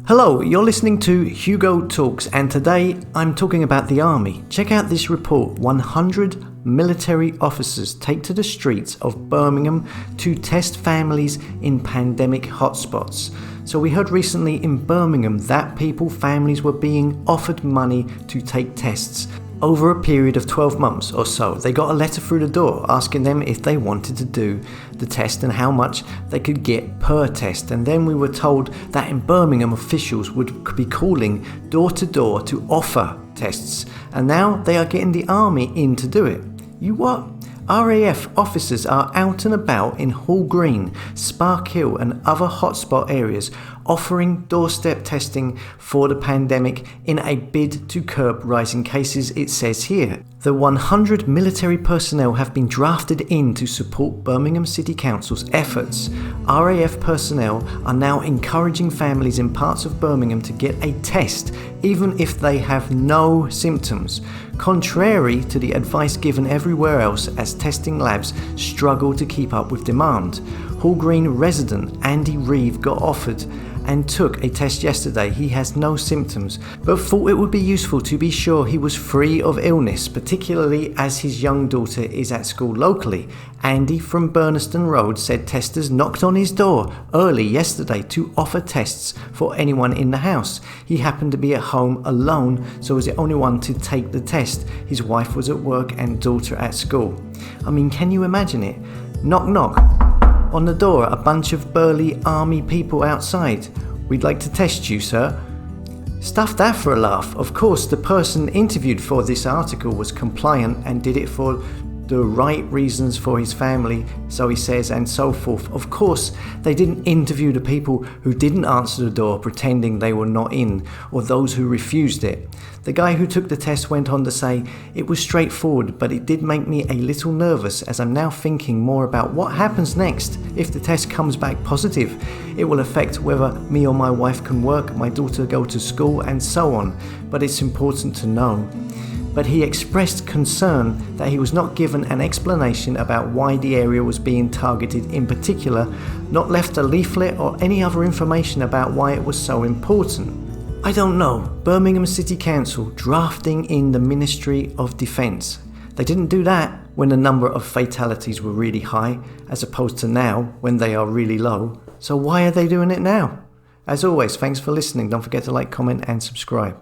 Hello, you're listening to Hugo Talks, and today I'm talking about the army. Check out this report. 100 military officers take to the streets of Birmingham to test families in pandemic hotspots. So we heard recently in Birmingham that families were being offered money to take tests. Over a period of 12 months or so, they got a letter through the door asking them if they wanted to do the test and how much they could get per test. And then we were told that in Birmingham, officials would be calling door to door to offer tests. And now they are getting the army in to do it. You what? RAF officers are out and about in Hall Green, Spark Hill and other hotspot areas offering doorstep testing for the pandemic in a bid to curb rising cases, it says here. The 100 military personnel have been drafted in to support Birmingham City Council's efforts. RAF personnel are now encouraging families in parts of Birmingham to get a test, even if they have no symptoms, contrary to the advice given everywhere else as testing labs struggle to keep up with demand. Hall Green resident Andy Reeve got offered and took a test yesterday. He has no symptoms, but thought it would be useful to be sure he was free of illness, particularly as his young daughter is at school locally. Andy from Burniston Road said testers knocked on his door early yesterday to offer tests for anyone in the house. He happened to be at home alone, so was the only one to take the test. His wife was at work and daughter at school. I mean, can you imagine it? Knock knock. On the door, a bunch of burly army people outside. We'd like to test you, sir. Stuff that for a laugh. Of course, the person interviewed for this article was compliant and did it for the right reasons for his family, so he says, and so forth. Of course, they didn't interview the people who didn't answer the door pretending they were not in, or those who refused it. The guy who took the test went on to say, "It was straightforward, but it did make me a little nervous as I'm now thinking more about what happens next. If the test comes back positive, it will affect whether me or my wife can work, my daughter go to school, and so on. But it's important to know." But he expressed concern that he was not given an explanation about why the area was being targeted in particular, not left a leaflet or any other information about why it was so important. I don't know. Birmingham City Council drafting in the Ministry of Defence. They didn't do that when the number of fatalities were really high, as opposed to now when they are really low. So why are they doing it now? As always, thanks for listening. Don't forget to like, comment and subscribe.